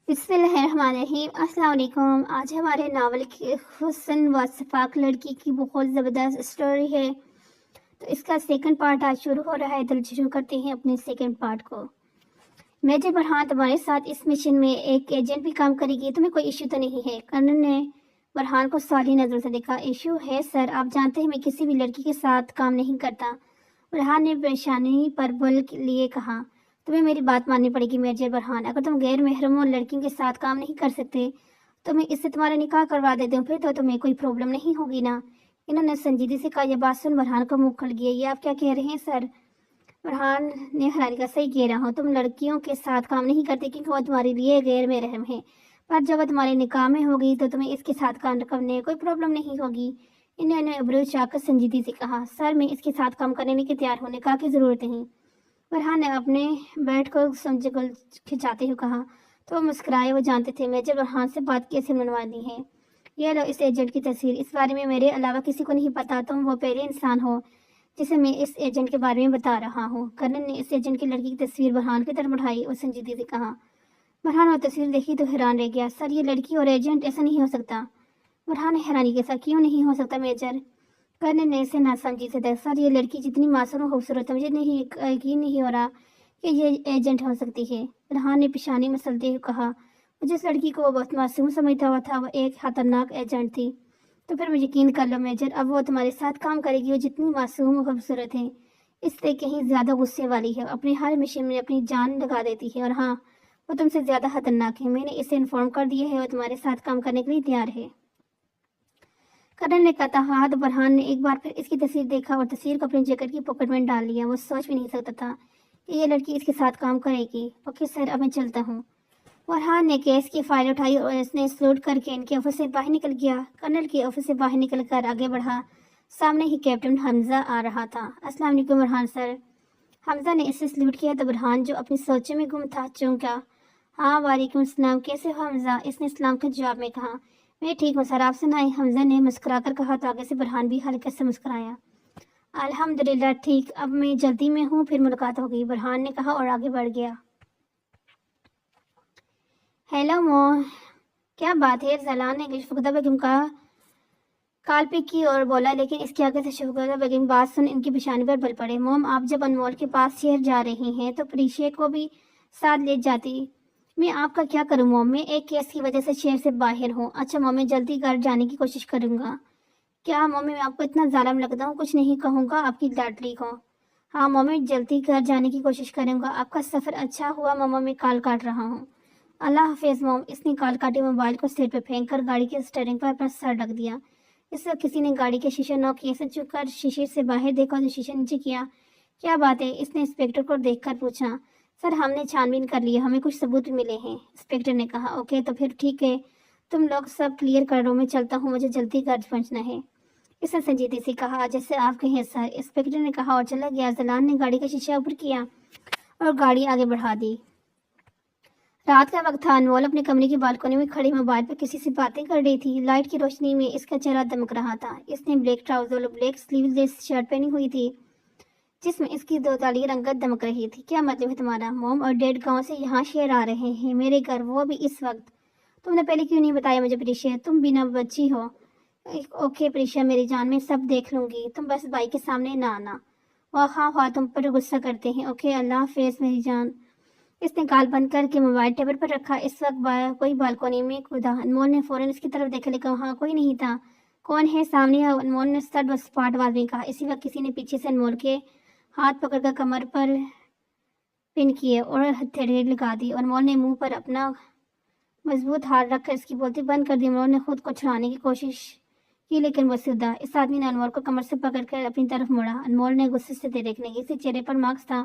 بسم اللہ الرحمن الرحیم۔ السلام علیکم۔ آج ہمارے ناول کی حسن و صفاق لڑکی کی بہت زبردست سٹوری ہے، تو اس کا سیکنڈ پارٹ آج شروع ہو رہا ہے۔ تو شروع کرتے ہیں اپنے سیکنڈ پارٹ کو۔ میجر برہان تمہارے ساتھ اس مشن میں ایک ایجنٹ بھی کام کرے گی، تمہیں کوئی ایشو تو نہیں ہے؟ کرنل نے برہان کو سوالی نظر سے دیکھا۔ ایشو ہے سر، آپ جانتے ہیں میں کسی بھی لڑکی کے ساتھ کام نہیں کرتا، برہان نے پریشانی پر بل لیے کہا۔ تمہیں میری بات ماننی پڑے گی میجر برہان، اگر تم غیر محرم لڑکیوں کے ساتھ کام نہیں کر سکتے تو میں اس سے تمہارا نکاح کروا دیتی ہوں، پھر تو تمہیں کوئی پرابلم نہیں ہوگی نا؟ انہوں نے سنجیدگی سے کہا۔ یہ بات سن برہان کا منہ کھل گیا۔ یہ آپ کیا کہہ رہے ہیں سر؟ برہان نے حیرانی کا صحیح کہہ رہا ہوں، تم لڑکیوں کے ساتھ کام نہیں کرتے کیونکہ وہ تمہارے لیے غیر محرم ہے، پر جب وہ تمہارے نکاح میں ہوگی تو تمہیں اس کے ساتھ کام کرنے کوئی پرابلم نہیں ہوگی۔ انہوں نے ابرو چاک کر سنجیدگی سے کہا۔ سر میں اس کے ساتھ کام کرنے کے تیار ہوں، نکاح کی ضرورت نہیں، برہان نے اپنے بیٹ کو سمجھل کھچاتے ہوئے کہا۔ تو وہ مسکرائے، وہ جانتے تھے میجر برہان سے بات کیسے منوانی ہے۔ یہ لو اس ایجنٹ کی تصویر، اس بارے میں میرے علاوہ کسی کو نہیں پتا، تم وہ پہلے انسان ہو جسے میں اس ایجنٹ کے بارے میں بتا رہا ہوں۔ کرنل نے اس ایجنٹ کی لڑکی کی تصویر برہان کی طرف بڑھائی اور سنجیدگی سے کہا۔ برہان اور تصویر دیکھی تو حیران رہ گیا۔ سر یہ لڑکی اور ایجنٹ، ایسا نہیں ہو سکتا۔ برہان نے حیرانی کے ساتھ، کیوں نہیں ہو سکتا میجر؟ کرنل نے اسے ناسمجھی سے دیکھا۔ سر یہ لڑکی جتنی معصوم و خوبصورت ہے، مجھے یقین نہیں ہو رہا کہ یہ ایجنٹ ہو سکتی ہے۔ برہان نے پیشانی مسلتے ہوئے کہا۔ مجھے اس لڑکی کو وہ بہت معصوم سمجھتا ہوا تھا، وہ ایک خطرناک ایجنٹ تھی۔ تو پھر مجھے یقین کر لو میجر، اب وہ تمہارے ساتھ کام کرے گی، وہ جتنی معصوم و خوبصورت ہے اس سے کہیں زیادہ غصے والی ہے، اپنے ہر مشن میں اپنی جان لگا دیتی ہے، اور ہاں وہ تم سے زیادہ خطرناک ہے۔ میں نے اسے انفارم کر دیا ہے، وہ تمہارے ساتھ کام کرنے کے لیے تیار ہے۔ کرنل نے کہا تو برہان نے ایک بار پھر اس کی تصویر دیکھا اور تصویر کو اپنی جیکٹ کی پاکٹ میں ڈال لیا۔ وہ سوچ بھی نہیں سکتا تھا کہ یہ لڑکی اس کے ساتھ کام کرے گی۔ اوکے سر، اب میں چلتا ہوں۔ برہان نے کیس کی فائل اٹھائی اور اس نے سلوٹ کر کے ان کے آفس سے باہر نکل گیا۔ کرنل کے آفس سے باہر نکل کر آگے بڑھا، سامنے ہی کیپٹن حمزہ آ رہا تھا۔ السلام علیکم برہان سر۔ حمزہ نے اسے سلوٹ کیا تو برہان جو اپنی سوچوں میں گم تھا چونکا۔ ہاں وعلیکم السلام، کیسے ہو حمزہ؟ اس نے اسلام کے جواب میں کہا۔ میں ٹھیک ہوں سر، آپ سنائیں؟ حمزہ نے مسکرا کر کہا تو آگے سے برہان بھی ہلکے سے مسکرایا۔ الحمدللہ ٹھیک، اب میں جلدی میں ہوں، پھر ملاقات ہوگی، برہان نے کہا اور آگے بڑھ گیا۔ ہیلو موم، کیا بات ہے؟ زلان نے شفقت بیگم کا کال پک کی اور بولا، لیکن اس کے آگے سے شفقت بیگم بات سن ان کی پیشانی پر بل پڑے۔ موم آپ جب انمول کے پاس شہر جا رہی ہیں تو پریشے کو بھی ساتھ لے جاتی۔ میں آپ کا کیا کروں موم، میں ایک کیس کی وجہ سے شہر سے باہر ہوں۔ اچھا موم، میں جلدی گھر جانے کی کوشش کروں گا۔ کیا موم میں آپ کو اتنا ظالم لگتا ہوں؟ کچھ نہیں کہوں گا آپ کی لاڈلی کو۔ ہاں موم، میں جلدی گھر جانے کی کوشش کروں گا۔ آپ کا سفر اچھا ہوا موم، میں کال کاٹ رہا ہوں۔ اللہ حافظ موم۔ اس نے کال کاٹی، موبائل کو سیٹ پہ پھینک کر گاڑی کے اسٹیئرنگ پر اپنا سر رکھ دیا۔ اس وقت کسی نے گاڑی کے شیشے نوک کیے، سے چک کر شیشے سے باہر دیکھا تو شیشے نیچے کیا۔ کیا بات ہے؟ اس نے انسپکٹر کو دیکھ کر پوچھا۔ سر ہم نے چھان بین کر لیا، ہمیں کچھ ثبوت بھی ملے ہیں، انسپکٹر نے کہا۔ اوکے تو پھر ٹھیک ہے، تم لوگ سب کلیئر کر لو، میں چلتا ہوں، مجھے جلدی گھر پہنچنا ہے۔ اس نے سنجیدگی سے کہا۔ جیسے آپ کہیں سر، انسپکٹر نے کہا اور چلا گیا۔ زلان نے گاڑی کا شیشہ اوپر کیا اور گاڑی آگے بڑھا دی۔ رات کا وقت تھا، انمول اپنے کمرے کی بالکنی میں کھڑی موبائل پر کسی سے باتیں کر رہی تھی۔ لائٹ کی روشنی میں اس کا چہرہ دمک رہا تھا۔ اس نے بلیک ٹراؤزر اور بلیک سلیو لیس شرٹ پہنی ہوئی تھی جس میں اس کی دو تالی رنگت دمک رہی تھی۔ کیا مطلب ہے تمہارا؟ موم اور ڈیڈ گاؤں سے یہاں شہر آ رہے ہیں میرے گھر، وہ بھی اس وقت؟ تم نے پہلے کیوں نہیں بتایا مجھے پریشا؟ تم بنا بچی ہو۔ اوکے پریشا میری جان، میں سب دیکھ لوں گی، تم بس بھائی کے سامنے نہ آنا۔ خواہ تم پر غصہ کرتے ہیں۔ اوکے اللہ حافظ میری جان۔ اس نے کال بند کر کے موبائل ٹیبل پر رکھا۔ اس وقت کوئی بالکنی میں کودا۔ انمول نے فوراً اس کی طرف دیکھا، لیکن وہاں کوئی نہیں تھا۔ کون ہے سامنے؟ انمول نے سٹ و سپاٹ آواز میں کہا۔ اسی وقت کسی نے پیچھے سے انمول کے ہاتھ پکڑ کر کمر پر پن کیے اور ہتھیلی لگا دی۔ انمول نے منہ پر اپنا مضبوط ہاتھ رکھ کر اس کی بولتی بند کر دی۔ انمول نے خود کو چھڑانے کی کوشش کی لیکن وہ سدھا۔ اس آدمی نے انمول کو کمر سے پکڑ کر اپنی طرف موڑا۔ انمول نے غصے سے دیکھنے کی، اس کے چہرے پر مارکس تھا،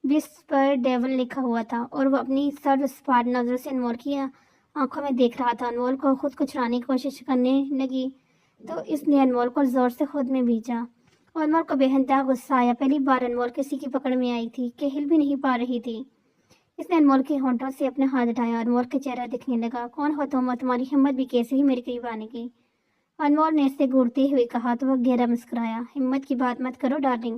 بیس پر ڈیول لکھا ہوا تھا، اور وہ اپنی سر سپاٹ نظر سے انمول کی آنکھوں میں دیکھ رہا تھا۔ انمول کو خود کو چھڑانے کی کوشش کرنے لگی تو اس نے انمول کو زور سے خود میں بھیجا اور انمول کو بے انتہا غصہ آیا۔ پہلی بار انمول کسی کی پکڑ میں آئی تھی کہ ہل بھی نہیں پا رہی تھی۔ اس نے انمول کے ہونٹوں سے اپنا ہاتھ اٹھایا، انمول کا چہرہ دکھنے لگا۔ کون ہو تم؟ تمہاری ہمت بھی کیسے ہی میرے قریب آنے کی؟ انمول نے اس سے گھورتے ہوئے کہا تو وہ گہرا مسکرایا۔ ہمت کی بات مت کرو ڈارلنگ،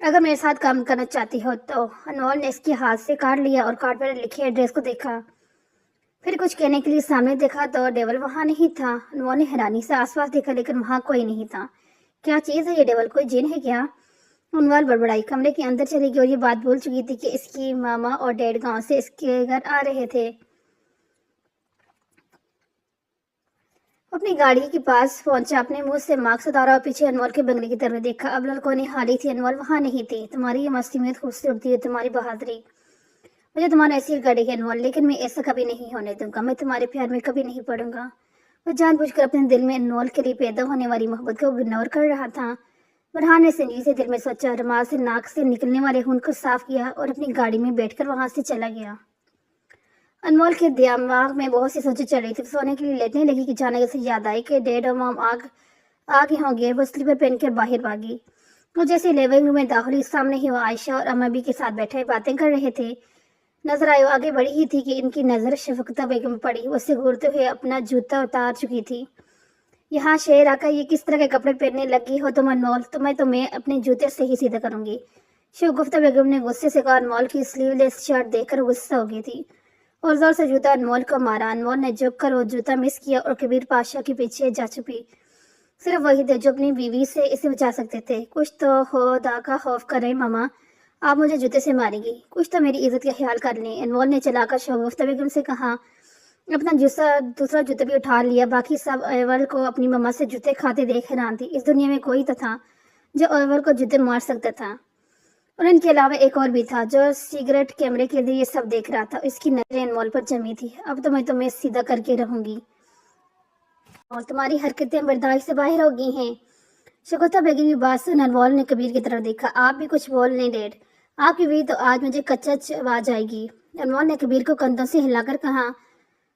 اگر میرے ساتھ کام کرنا چاہتی ہو تو۔ انمول نے اس کے ہاتھ سے کارڈ لیا اور کارڈ پر لکھے ایڈریس کو دیکھا، پھر کچھ کہنے کے لیے سامنے دیکھا تو ڈیول وہاں نہیں تھا۔ انمول نے حیرانی سے آس پاس دیکھا لیکن وہاں کوئی نہیں تھا۔ کیا چیز ہے یہ ڈیول؟ کوئی جن ہے کیا؟ انمول بڑبڑائی، کمرے کے اندر چلی گئی اور یہ بات بھول چکی تھی کہ اس کی ماما اور ڈیڈ گاؤں سے اس کے گھر آ رہے تھے۔ اپنی گاڑی کے پاس پہنچا، اپنے منہ سے ماسک اتارا اور پیچھے انمول کے بنگلے کی طرف دیکھا۔ اب لڑکوں نے حالی تھی، انمول وہاں نہیں تھی۔ تمہاری یہ معصومیت خوبصورتی ہے، تمہاری بہادری، مجھے تمہارا ایسی گاڑی ہے انمول، لیکن میں ایسا کبھی نہیں ہونے دوں گا۔ میں تمہارے پیار میں کبھی نہیں پڑوں گا۔ وہ جان بوجھ کر اپنے دل میں انمول کے لیے پیدا ہونے والی محبت کو اگنور کر رہا تھا۔ فرحان نے سنجیدگی سے دل میں سوچا، رومال سے ناک سے نکلنے والے خون کو صاف کیا اور اپنی گاڑی میں بیٹھ کر وہاں سے چلا گیا۔ انمول کے دماغ میں بہت سی سوچیں چل رہی تھی۔ سونے کے لیے لیٹنے لگی کہ اچانک اسے یاد آئی کہ ڈیڈ اور مام آگے ہوں گے۔ وہ سلیپر پہن کر باہر بھاگی۔ وہ جیسے لیونگ روم میں داخل ہوئی، سامنے ہی وہ عائشہ اور اما بھی کے ساتھ بیٹھے باتیں کر رہے تھے۔ نظر آئے، وہ آگے بڑھی ہی تھی کہ ان کی نظر شفقتہ بیگم پڑی۔ وہ اسے گھورتے ہوئے اپنا جوتا اتار چکی تھی۔ یہاں شہر آ کر یہ کس طرح کے کپڑے پہننے لگی ہو تم انمول؟ تمہیں اپنے جوتے سے ہی سیدھا کروں گی، شگفتہ بیگم نے غصے سے کہا۔ انمول کی سلیو لیس شرٹ دیکھ کر غصہ ہو گئی تھی اور زور سے جوتا انمول کو مارا۔ انمول نے جھک کر وہ جوتا مس کیا اور کبیر پاشا کے پیچھے جا چھپی۔ صرف وہی تھے جو اپنی بیوی سے اسے بچا سکتے تھے۔ کچھ تو خدا کا خوف کریں ماما، آپ مجھے جوتے سے ماریں گی، کچھ تو میری عزت کا خیال کر لیں، انمول نے چلا کر شگفتہ بیگم سے کہا۔ اپنا دوسرا جوتا بھی اٹھا لیا۔ باقی سب ایول کو اپنی ماما سے جوتے کھاتے دیکھ حیران تھی۔ اس دنیا میں کوئی تو تھا جو ایول کو جوتے مار سکتا تھا، اور ان کے علاوہ ایک اور بھی تھا جو سیکرٹ کیمرے کے لیے یہ سب دیکھ رہا تھا۔ اس کی نظریں انمول پر جمی تھی۔ اب تو میں تمہیں سیدھا کر کے رہوں گی اور تمہاری حرکتیں برداشت سے باہر ہو گئی ہیں۔ شگفتہ بیگم کی بات سن انمول نے کبیر کی طرف دیکھا۔ آپ بھی کچھ بول لیں ڈیڈ، آپ کی بیوی تو آج مجھے کچا چبا جائے گی، انمول نے کبیر کو کندھوں سے ہلا کر کہا۔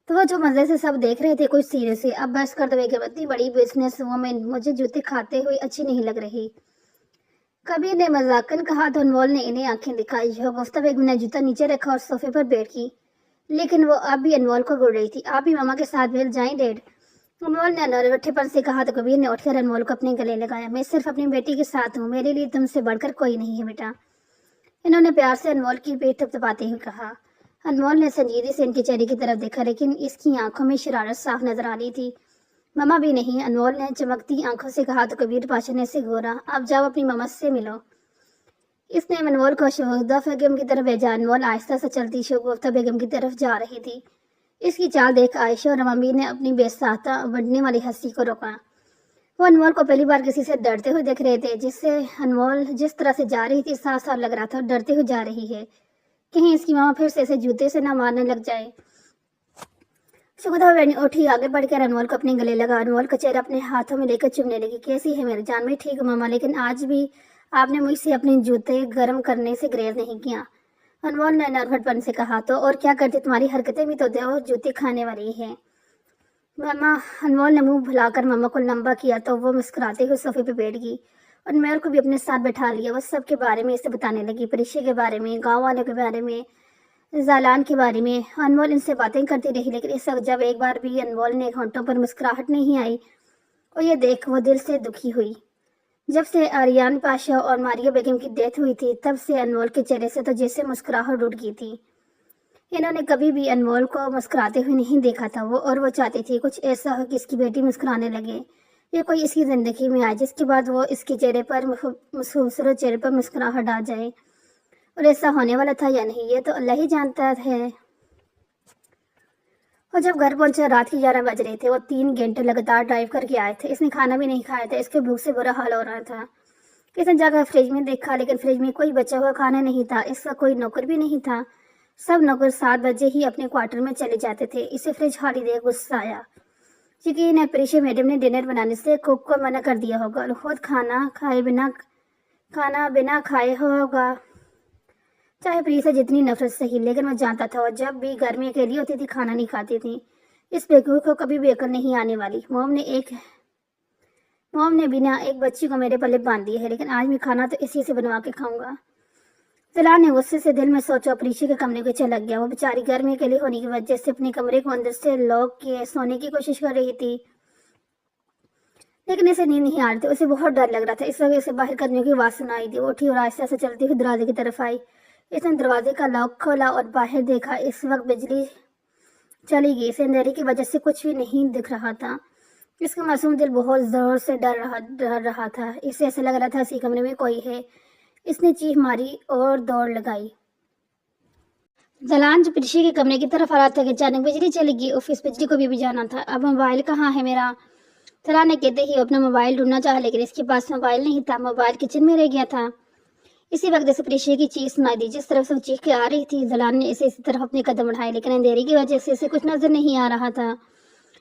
تو وہ جو مزے سے سب دیکھ رہے تھے کچھ سیریس سے۔ اب بس کر دو بیگم، اتنی بڑی بزنس وومن مجھے جوتے کھاتے ہوئے اچھی نہیں لگ رہی، کبیر نے مذاقن کہا تو انمول نے انہیں آنکھیں دکھائی۔ شگفتہ بیگم نے جوتا نیچے رکھا اور صوفے پر بیٹھ گئی، لیکن وہ اب بھی انمول کو گھور رہی تھی۔ آپ بھی ماما کے ساتھ مل جائیں ڈیڈ، انمول نے انوٹھے پن سے کہا تو کبیر نے اٹھ کر انمول کو اپنے گلے لگایا۔ میں صرف اپنی بیٹی کے ساتھ ہوں، میرے لیے تم سے بڑھ کر کوئی نہیں ہے بیٹا، انہوں نے پیار سے انمول کی پیٹھ تھپتھپاتے ہوئے کہا۔ انمول نے سنجیدگی سے ان کے چہرے کی طرف دیکھا، لیکن اس کی آنکھوں میں شرارت صاف نظر آ رہی تھی۔ ماما بھی نہیں، انمول نے چمکتی آنکھوں سے کہا تو کبیر پاشا نے اسے گھورا۔ اب جاؤ اپنی ماما سے ملو، اس نے انمول کو شگفتہ بیگم کی طرف بھیجا۔ انمول آہستہ سے چلتی شگفتہ بیگم کی طرف جا رہی تھی۔ اس کی چال دیکھ عائشہ اور اما نے اپنی بے ساختہ بڑھنے والی ہنسی کو روکا۔ وہ انمول کو پہلی بار کسی سے ڈرتے ہوئے دیکھ رہے تھے۔ انمول جس طرح سے جا رہی تھی صاف صاف لگ رہا تھا ڈرتے ہوئے جا رہی ہے، کہیں اس کی ماما پھر سے اسے جوتے سے نہ مارنے لگ جائے۔ شگفتہ بیگم اٹھی، آگے بڑھ کر انمول کو اپنے گلے لگا، انمول کا چہرہ اپنے ہاتھوں میں لے کر چومنے لگی۔ کیسی ہے میری جان؟ میں ٹھیک ہوں ماما، لیکن آج بھی آپ نے مجھ سے اپنے جوتے گرم کرنے سے گریز نہیں کیا، انمول نے نربھٹ پن سے کہا۔ تو اور کیا کرتی، تمہاری حرکتیں بھی تو دو جوتے کھانے والی ہیں ماما۔ انمول نے منہ بھلا کر ماما کو لمبا کیا تو وہ مسکراتے ہوئے صوفے پہ بیٹھ گئی اور انمول کو بھی اپنے ساتھ بٹھا لیا۔ وہ سب کے بارے میں اسے بتانے لگی، پریشے کے بارے میں، گاؤں والوں کے بارے میں، زالان کے بارے میں۔ انمول ان سے باتیں کرتی رہی، لیکن اس وقت جب ایک بار بھی انمول نے ہونٹوں پر مسکراہٹ نہیں آئی اور یہ دیکھ وہ دل سے دکھی ہوئی۔ جب سے آریان پاشا اور ماریا بیگم کی ڈیتھ ہوئی تھی تب سے انمول کے چہرے سے تو جیسے مسکراہٹ اٹھ گئی تھی۔ انہوں نے کبھی بھی انمول کو مسکراتے ہوئے نہیں دیکھا تھا، اور وہ چاہتی تھی کچھ ایسا ہو کہ اس کی بیٹی مسکرانے لگے، یا کوئی اس کی زندگی میں آئے جس کے بعد وہ اس کے چہرے پر خوبصورت چہرے پر مسکراہٹ آ جائے، اور ایسا ہونے والا تھا یا نہیں یہ تو اللہ ہی جانتا ہے۔ اور جب گھر پہنچا رات کے 11 بج رہے تھے۔ وہ 3 گھنٹے لگاتار ڈرائیو کر کے آئے تھے۔ اس نے کھانا بھی نہیں کھایا تھا، اس کے بھوک سے برا حال ہو رہا تھا۔ اس نے جا کر فریج میں دیکھا، لیکن فریج میں کوئی بچا ہوا کھانا نہیں تھا، اس کا کوئی نوکر بھی نہیں تھا، سب نوکر 7 بجے ہی اپنے کوارٹر میں چلے جاتے تھے۔ اسے فریج خالی دیکھ غصہ آیا۔ یقین ہے پریشا میڈم نے ڈنر بنانے سے کوک کو منع کر دیا ہوگا اور خود کھانا بنا کھائے ہوگا۔ چاہے پریشا جتنی نفرت سہی، لیکن وہ جانتا تھا وہ جب بھی گھر میں اکیلی ہوتی تھی کھانا نہیں کھاتی تھی۔ اس بیوقوف کو کبھی بھی عقل نہیں آنے والی۔ موم نے بنا ایک بچی کو میرے پلے باندھ دیا ہے، لیکن آج میں کھانا تو اسی سے بنوا کے کھاؤں گا۔ طلال نے غصے سے دل میں سوچا، پریشا کے کمرے کو چلا گیا۔ وہ بیچاری گھر میں اکیلی ہونے کی وجہ سے اپنے کمرے کو اندر سے لاک کے سونے کی کوشش کر رہی تھی، لیکن اسے نیند نہیں آ رہی تھی، اسے بہت ڈر لگ رہا تھا۔ اس وقت اسے باہر قدموں کی آواز سنائی دی۔ وہ اٹھی اور آہستہ سے چلتی ہوئی دروازے کی طرف آئی۔ اس نے دروازے کا لاک کھولا اور باہر دیکھا۔ اس وقت بجلی چلی گئی، اسے اندھیرے کی وجہ سے کچھ بھی نہیں دکھ رہا تھا۔ اس کا معصوم دل بہت زور سے ڈر رہا تھا۔ اسے ایسا لگ رہا تھا اسی کمرے میں کوئی ہے۔ اس نے چیخ ماری اور دوڑ لگائی۔ زلان جو پریشی کے کمرے کی طرف آ رہا تھا کہ اچانک بجلی چلی گئی۔ اس بجلی کو بھی جانا تھا۔ اب موبائل کہاں ہے میرا؟ زلان نے کہتے ہی اپنا موبائل ڈھونڈنا چاہا، لیکن اس کے پاس موبائل نہیں تھا۔ موبائل کچن میں رہ گیا تھا۔ اسی وقت اسے پریشی کی چیخ سنائی دی۔ جس طرف سے وہ چیخ کے آ رہی تھی، زلان نے اسی طرف اپنے قدم بڑھائے، لیکن اندھیرے کی وجہ سے اسے کچھ نظر نہیں آ رہا تھا۔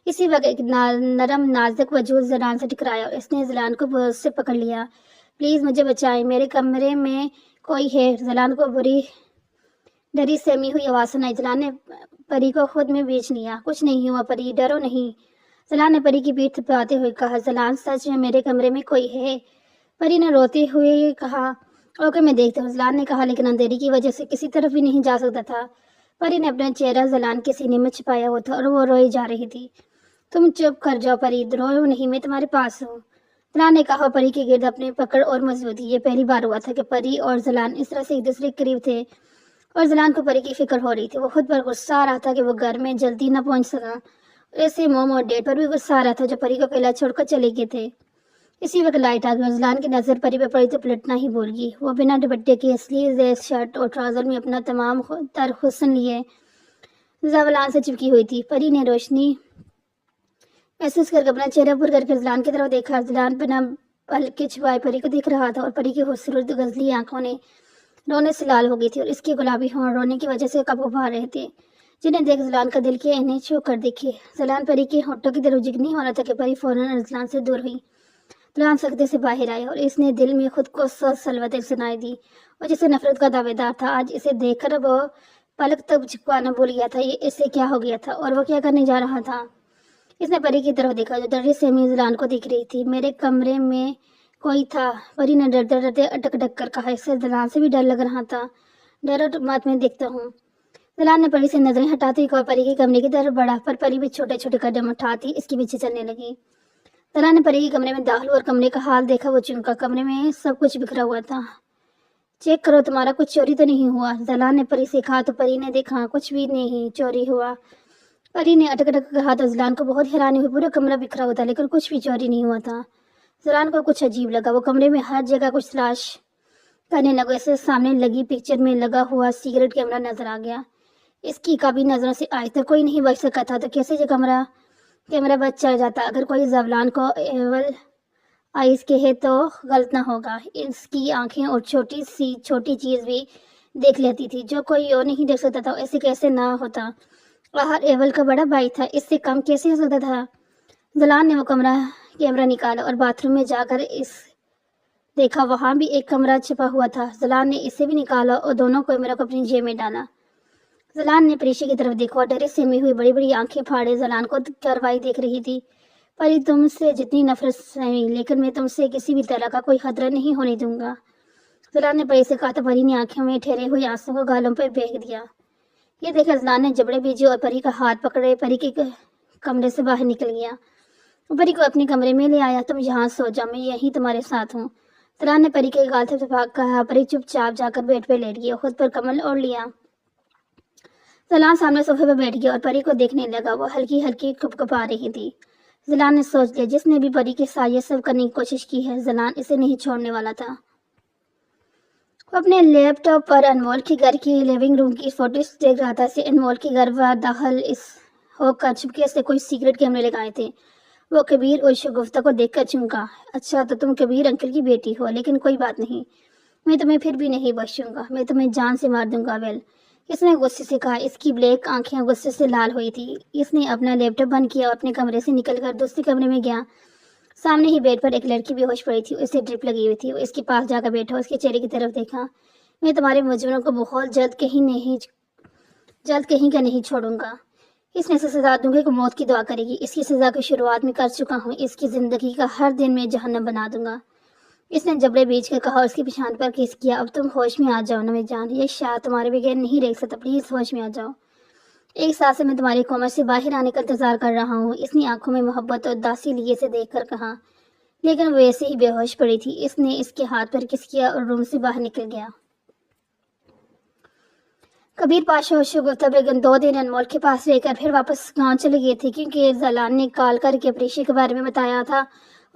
اسی وقت ایک نرم نازک وجود زلان سے ٹکرایا اور اس نے زلان کو بہت سے پکڑ لیا۔ پلیز مجھے بچائیں، میرے کمرے میں کوئی ہے۔ زلان کو بری ڈری سہمی ہوئی آواز سنائی۔ زلان نے پری کو خود میں بیچ لیا۔ کچھ نہیں ہوا پری، ڈرو نہیں، زلان نے پری کی پیٹھ تھپاتے ہوئے کہا۔ زلان سچ میں میرے کمرے میں کوئی ہے، پری نے روتے ہوئے کہا۔ اوکے میں دیکھتا ہوں، زلان نے کہا، لیکن اندھیری کی وجہ سے کسی طرف بھی نہیں جا سکتا تھا۔ پری نے اپنا چہرہ زلان کے سینے میں چھپایا ہوا تھا اور وہ روئی جا رہی تھی۔ تم چپ کر جاؤ پری، رو نہیں، میں تمہارے پاس ہوں، زلان نے کہا۔ پری کے گرد اپنی پکڑ اور مضبوطی۔ یہ پہلی بار ہوا تھا کہ پری اور زلان اس طرح سے ایک دوسرے کے قریب تھے اور زلان کو پری کی فکر ہو رہی تھی۔ وہ خود پر غصہ آ رہا تھا کہ وہ گھر میں جلدی نہ پہنچ سکا، اور اسے موم اور ڈیڈ پر بھی غصہ آ رہا تھا جو پری کو اکیلا چھوڑ کر چلے گئے تھے۔ اسی وقت لائٹ آ گئی اور زلان کی نظر پری پہ پڑی تو پلٹنا ہی بھول گئی۔ وہ بنا دوپٹے کے اصلی زیز شرٹ اور ٹراؤزر میں اپنا تمام تر حسن لیے زلان سے چپکی ہوئی تھی۔ پری نے روشنی محسوس کر کے اپنا چہرہ پر کر کے زلان کی طرف دیکھا۔ زلان بنا پل کے چھپائے پری کو دیکھ رہا تھا اور پری کی خوبصورت غزلی آنکھوں نے رونے سے لال ہو گئی تھی اور اس کے گلابی ہونٹ رونے کی وجہ سے قابو پا رہے تھے، جنہیں دیکھ زلان کا دل کے عینیں چھو کر دیکھے۔ زلان پری کے ہونٹوں کی طرف جھکنی ہو رہا تھا کہ پری فوراً زلان سے دور ہوئی۔ زلان سکتے سے باہر آئی اور اس نے دل میں خود کو سلوت سنائی دی اور جسے نفرت کا دعوے دار تھا، آج اسے دیکھ کر وہ پلک تک جھپکانا بھول گیا تھا۔ یہ اسے کیا ہو گیا تھا اور وہ کیا کرنے جا رہا تھا؟ اس نے پری کی طرف دیکھا جو ڈری سے زلان کو دیکھ رہی تھی۔ میرے کمرے میں کوئی تھا، پری نے ڈرتے ڈرتے اٹک اٹک کر کہا۔ اس سے زلان سے بھی ڈر لگ رہا تھا۔ ڈرو مت، میں دیکھتا ہوں، زلان نے پری سے نظریں ہٹاتے ہوئے پری کے کمرے کی طرف بڑھا، پر پری بھی چھوٹے چھوٹے قدم اٹھاتی اس کے پیچھے چلنے لگی۔ زلان نے پری کے کمرے میں داخل اور کمرے کا حال دیکھا۔ وہ چونکا کمرے میں سب کچھ بکھرا ہوا تھا۔ چیک کرو، تمہارا کچھ چوری تو نہیں ہوا؟ زلان نے پری سے کہا تو پری نے دیکھا کچھ بھی نہیں چوری ہوا۔ پری نے اٹک اٹک کہا تو زلان کو بہت حیرانی ہوئی۔ پورا کمرہ بکھرا ہوا تھا لیکن کچھ بھی چوری نہیں ہوا تھا۔ زلان کو کچھ عجیب لگا۔ وہ کمرے میں ہر جگہ کچھ تلاش کرنے لگا۔ اسے سامنے لگی پکچر میں لگا ہوا سیکرٹ کیمرہ نظر آ گیا۔ اس کی کبھی نظروں سے آج تک کوئی نہیں بچ سکا تھا، تو کیسے یہ کیمرہ بچ چل جاتا؟ اگر کوئی زلان کو ایول آئیز کہے تو غلط نہ ہوگا۔ اس کی آنکھیں اور چھوٹی سی چھوٹی چیز بھی دیکھ لیتی تھی جو کوئی اور نہیں دیکھ سکتا تھا۔ ایسے کیسے نہ ہوتا؟ آخر ایول کا بڑا بھائی تھا، اس سے کم کیسے ہو سکتا تھا؟ زلان نے وہ کیمرہ نکالا اور باتھ روم میں جا کر دیکھا، وہاں بھی ایک کمرہ چھپا ہوا تھا۔ زلان نے اسے بھی نکالا اور دونوں کیمروں کو اپنی جیب میں ڈالا۔ زلان نے پریشی کی طرف دیکھا اور ڈرے سہمی ہوئی بڑی بڑی آنکھیں پھاڑے زلان کو کارروائی دیکھ رہی تھی۔ پری، تم سے جتنی نفرت سہی، لیکن میں تم سے کسی بھی طرح کا کوئی خطرہ نہیں ہونے دوں گا، زلان نے پری سے کہا تو پری نے آنکھوں میں ٹھہرے ہوئے آنسوں کو گالوں پر بہہ دیا۔ یہ دیکھ کر زلان نے جبڑے بھیجے اور پری کا ہاتھ پکڑے پری کے کمرے سے باہر نکل گیا۔ پری کو اپنے کمرے میں لے آیا۔ تم یہاں سو جاؤ، میں یہیں تمہارے ساتھ ہوں، زلان نے پری کے گال سے کہا۔ پری چپ چاپ جا کر بیڈ پہ لیٹ گئی اور خود پر کمبل اوڑھ لیا۔ زلان سامنے صوفے پہ بیٹھ گیا اور پری کو دیکھنے لگا۔ وہ ہلکی ہلکی کپکپا رہی تھی۔ زلان نے سوچ لیا، جس نے بھی پری کے ساتھ یہ سب کرنے کی کوشش کی ہے، زلان اسے نہیں چھوڑنے والا تھا۔ وہ اپنے لیپ ٹاپ پر انمول کے گھر کی لیونگ روم کی فوٹوز دیکھ رہا تھا۔ اسے انمول کے گھر داخل ہو کر چپکے سے کوئی سیکرٹ کیمرے لگائے تھے۔ وہ کبیر اور شگفتہ کو دیکھ کر چونکا۔ اچھا تو تم کبیر انکل کی بیٹی ہو، لیکن کوئی بات نہیں، میں تمہیں پھر بھی نہیں بخشوں گا، میں تمہیں جان سے مار دوں گا۔ ویل، اس نے غصے سے کہا۔ اس کی بلیک آنکھیں غصے سے لال ہوئی تھی۔ اس نے اپنا لیپ ٹاپ بند کیا اور اپنے کمرے سے نکل کر دوسرے کمرے میں گیا۔ سامنے ہی بیڈ پر ایک لڑکی بے ہوش پڑی تھی، اسے ڈرپ لگی ہوئی تھی۔ وہ اس کے پاس جا کر بیٹھا، اس کے چہرے کی طرف دیکھا۔ میں تمہارے مجرموں کو بہت جلد کہیں کا نہیں چھوڑوں گا۔ اس نے اسے سزا دوں گا کہ موت کی دعا کرے گی۔ اس کی سزا کی شروعات میں کر چکا ہوں، اس کی زندگی کا ہر دن میں جہنم بنا دوں گا۔ اس نے جبڑے بیچ کر کہا اور اس کی پیشان پر کس کیا۔ اب تم ہوش میں آ جاؤ نا میری جان، یہ شاہ تمہارے بغیر نہیں رہ سکتا، پلیز ہوش میں آ جاؤ۔ ایک سال سے میں تمہاری کومر سے باہر آنے کا انتظار کر رہا ہوں، اس نے آنکھوں میں محبت اور اداسی لیے سے دیکھ کر کہا۔ لیکن وہ ایسے ہی بے ہوش پڑی تھی۔ اس نے اس کے ہاتھ پر کس کیا اور روم سے باہر نکل گیا۔ کبیر پاشا ہوش و گفتہ بیگم 2 دن انمول کے پاس رہ کر پھر واپس گاؤں چلے گئے تھے، کیونکہ زالان نے کال کر کے اپریشی کے بارے میں بتایا تھا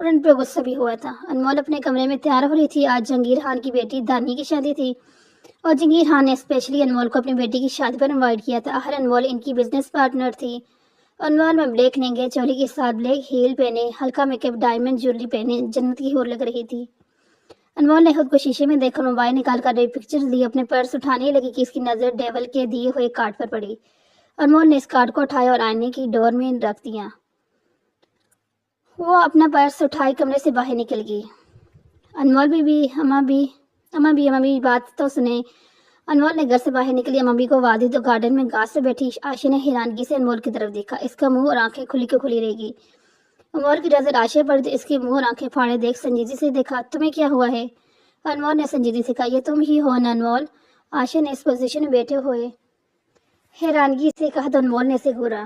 اور ان پہ غصہ بھی ہوا تھا۔ انمول اپنے کمرے میں تیار ہو رہی تھی۔ آج جہانگیر خان کی بیٹی دانی کی شادی تھی اور جہانگیر خان نے اسپیشلی انمول کو اپنی بیٹی کی شادی پر انوائٹ کیا تھا۔ آخر انمول ان کی بزنس پارٹنر تھی۔ انمول میں بلیک لہنگے چولی کے ساتھ بلیک ہیل پہنے، ہلکا میک اپ، ڈائمنڈ جویلری پہنے جنت کی حور لگ رہی تھی۔ انمول نے خود کو شیشے میں دیکھا، موبائل نکال کر پکچرز لی، اپنے پرس اٹھانے لگی کہ اس کی نظر ڈیول کے دیے ہوئے کارڈ پر پڑی۔ انمول نے اس کارڈ کو اٹھایا اور آئینے کی ڈور میں رکھ دیا۔ وہ اپنا پرس اٹھائے کمرے سے باہر نکل گئی۔ انمول اماں بھی بات تو سنیں۔ انمول نے گھر سے باہر نکلی۔ اماں بھی کو وادی تو گارڈن میں گھاس سے بیٹھی عائشہ نے حیرانگی سے انمول کی طرف دیکھا۔ اس کا منہ اور آنکھیں کھلی کی کھلی رہ گئی۔ انمول کی نظر عائشہ پر تو اس کے منہ اور آنکھیں پھاڑے دیکھ سنجیدگی سے دیکھا۔ تمہیں کیا ہوا ہے؟ انمول نے سنجیدگی سے کہا، یہ تم ہی ہو نا انمول؟ عائشہ نے اس پوزیشن میں بیٹھے ہوئے حیرانگی سے کہا تو انمول نے اسے گھورا۔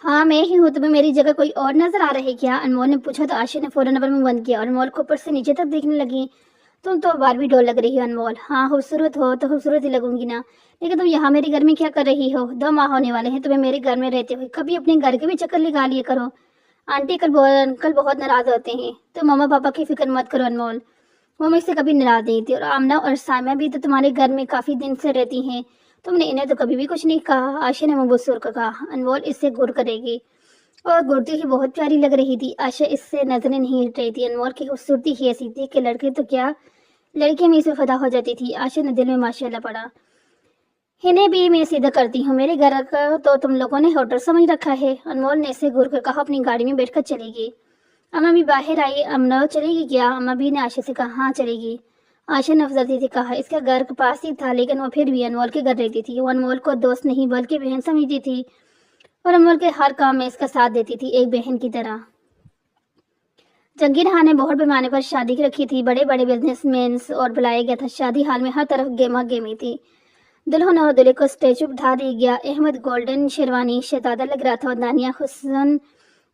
ہاں میں ہی ہوں، تمہیں میری جگہ کوئی اور نظر آ رہی کیا؟ انمول نے پوچھا تو عائشہ نے فوراً اپنا منہ بند کیا اور انمول کو اوپر سے نیچے تک دیکھنے لگی۔ تم تو باربی ڈول لگ رہی ہو انمول۔ ہاں خوبصورت ہو تو خوبصورت ہی لگوں گی نا، لیکن تم یہاں میرے گھر میں کیا کر رہی ہو؟ 2 ماہ ہونے والے ہیں تمہیں میرے گھر میں رہتے ہوئے، کبھی اپنے گھر کے بھی چکر لگا لیا کرو۔ آنٹی انکل بہت ناراض ہوتے ہیں، تو ماما پاپا کی فکر مت کرو انمول، وہ مجھ سے کبھی ناراض نہیں تھی۔ اور آمنہ اور سائمہ بھی تو تمہارے گھر میں کافی دن سے رہتی ہیں، تم نے انہیں تو کبھی بھی کچھ نہیں کہا۔ عائشہ نے منہ سر کر کہا۔ انمول اس سے غور کرے گی اور گھرتی ہی بہت پیاری لگ رہی تھی۔ عائشہ اس سے نظریں نہیں ہٹ رہی تھی۔ انمول کی خوبصورتی ہی ایسی تھی کہ لڑکے تو کیا لڑکی میں اسے فدا ہو جاتی تھی۔ عائشہ نے دل میں ماشاءاللہ پڑھا۔ انہیں بھی میں سیدھا کرتی ہوں، میرے گھر کا تو تم لوگوں نے ہوٹل سمجھ رکھا ہے۔ انمول نے اسے گھور کر کہا۔ اپنی گاڑی میں بیٹھ کر چلے گی۔ اماں بھی باہر آئی۔ اماں چلے گی کیا؟ اماں بھی نے عائشہ سے کہا۔ ہاں چلے گی۔ عائشہ نے افضل سے کہا۔ اس کا گھر پاس ہی تھا، لیکن وہ پھر بھی انمول کے گھر رہتی تھی۔ وہ انمول کو دوست نہیں بلکہ بہن سمجھتی تھی اور انمول کے ہر کام میں اس کا ساتھ دیتی تھی، ایک بہن کی طرح۔ جہانگیر خان نے بہت پیمانے پر شادی رکھی تھی، بڑے بڑے بزنس مینس اور بلایا گیا تھا۔ شادی ہال میں ہر طرف گیما گیمی تھی۔ دلہن اور دلہے کو اسٹیج پہ بٹھا دیا گیا۔ احمد گولڈن شیروانی شہزادہ لگ رہا تھا اور دانیہ حسن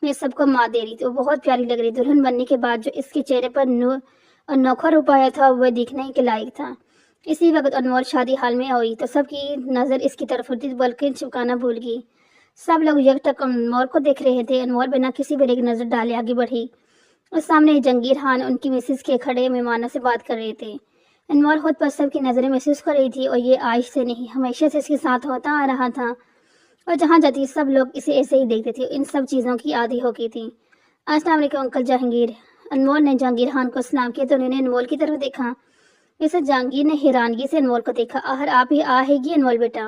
میں سب کو مات دے رہی تھی۔ وہ بہت پیاری لگ رہی۔ دلہن بننے کے بعد جو اس کے چہرے پر انوکھا روپ آیا تھا وہ دیکھنے کے لائق تھا۔ اسی وقت انمول شادی ہال میں آئی تو سب کی نظر اس کی طرف ہوتی بلکہ چپکانا بھول گئی۔ سب لوگ یکٹک انمول کو دیکھ رہے تھے۔ انمول بنا کسی بڑے کی نظر ڈالے آگے بڑھی اور سامنے جہانگیر خان ان کی مسز کے کھڑے مہمانوں سے بات کر رہے تھے۔ انمول خود پر سب کی نظریں محسوس کر رہی تھی اور یہ آج سے نہیں ہمیشہ سے اس کے ساتھ ہوتا آ رہا تھا، اور جہاں جاتی سب لوگ اسے ایسے ہی دیکھتے تھے۔ ان سب چیزوں کی عادی ہو گئی تھی۔ السلام علیکم انکل جہانگیر۔ انمول نے جہانگیر خان کو سلام کیا تو انہوں نے انمول کی طرف دیکھا۔ مسز جہانگیر نے حیرانگی سے انمول کو دیکھا۔ آخر آپ ہی آئے گی انمول بیٹا،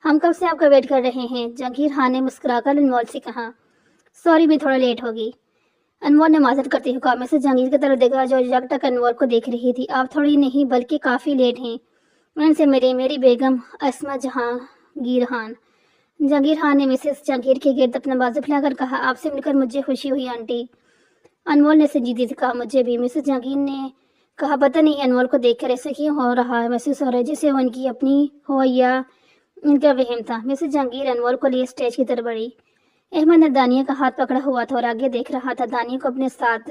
ہم کب سے آپ کا ویٹ کر رہے ہیں۔ جہانگیر خان نے مسکرا کر انمول سے کہا۔ سوری میں تھوڑا لیٹ ہو گئی۔ انمول نے معذرت کرتے ہوئے کہا۔ مسز جہانگیر کی طرف دیکھا جو جگ تک انمول کو دیکھ رہی تھی۔ آپ تھوڑی نہیں بلکہ کافی لیٹ ہیں، ان سے میری بیگم اسما جہانگیر خان۔ جہانگیر خان نے مسز جہانگیر کے گرد اپنا بازو پھیلا کر کہا۔ آپ سے مل کر مجھے خوشی ہوئی آنٹی۔ انمول نے سنجیدگی سے کہا۔ مجھے بھی۔ مسز جہانگیر نے کہا۔ پتہ نہیں انمول کو دیکھ کر ایسا کیوں ہو رہا ہے، محسوس ہو رہا ہے جیسے وہ ان کی اپنی ہو یا ان کا وہم تھا۔ مسز جہانگیر انمول کو لیے اسٹیج کی طرف بڑھی۔ احمد نے دانیہ کا ہاتھ پکڑا ہوا تھا اور آگے دیکھ رہا تھا۔ دانیہ کو اپنے ساتھ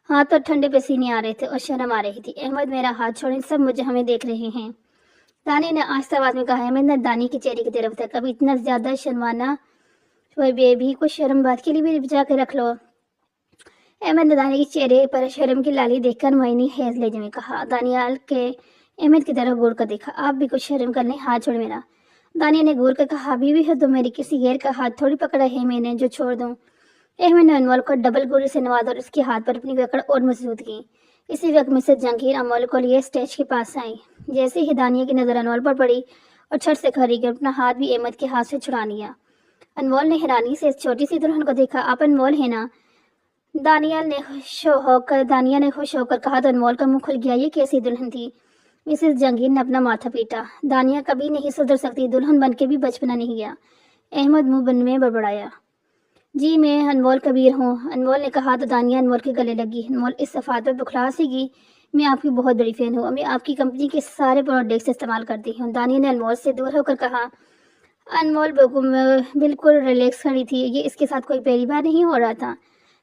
ہاتھ پر ٹھنڈے پسینے آ رہے تھے اور شرم آ رہی تھی۔ احمد میرا ہاتھ چھوڑیں، سب ہمیں دیکھ رہے ہیں۔ دانیہ نے آہستہ آواز میں کہا۔ احمد نے دانیہ کے چہرے کی طرف تک اب اتنا زیادہ شرمانا بھی کچھ شرم بات کے لیے بھی بچا کے رکھ لو۔ احمد نے دانیہ کے چہرے پر شرم کی لالی دیکھ کر معینی خیز لہجے میں کہا۔ دانیال کے احمد کی طرف گور کر دیکھا۔ آپ بھی کچھ شرم کر لیں، ہاتھ چھوڑ میرا۔ دانیہ نے گور کر کہا۔ بیوی ہے تو میری کسی غیر کا ہاتھ تھوڑی پکڑا ہے میں نے جو چھوڑ دوں۔ احمد نے انمول کو ڈبل گولی سے نوازا اور اس کے ہاتھ پر اپنی پکڑ اور مضبوط کی۔ اسی وقت مسز جہانگیر انمول کو لیے اسٹیج کے پاس آئی۔ جیسے ہی دانیہ کی نظر انمول پر پڑی اور چھٹ سے کھڑی گئی، اپنا ہاتھ بھی احمد کے ہاتھ سے چھڑا لیا۔ انمول نے حیرانی سے اس چھوٹی سی دلہن کو دیکھا۔ آپ انمول ہیں نا؟ دانیہ نے خوش ہو کر کہا تو انمول کا منہ کھل گیا۔ یہ کیسی دلہن تھی؟ مسز جہانگیر نے اپنا ماتھا پیٹا۔ دانیہ کبھی نہیں سدھر سکتی، دلہن بن کے بھی بچپنا نہیں گیا۔ احمد منہ بند میں بڑبڑایا۔ جی میں انمول کبیر ہوں، انمول نے کہا تو دانیہ انمول کے گلے لگی۔ انمول اس صفات پر بکھلا سی گئی۔ میں آپ کی بہت بڑی فین ہوں، میں آپ کی کمپنی کے سارے پروڈکٹس استعمال کرتی ہوں۔ دانیہ نے انمول سے دور ہو کر کہا۔ انمول بالکل ریلیکس کھڑی تھی، یہ اس کے ساتھ کوئی پہلی بار نہیں ہو رہا تھا۔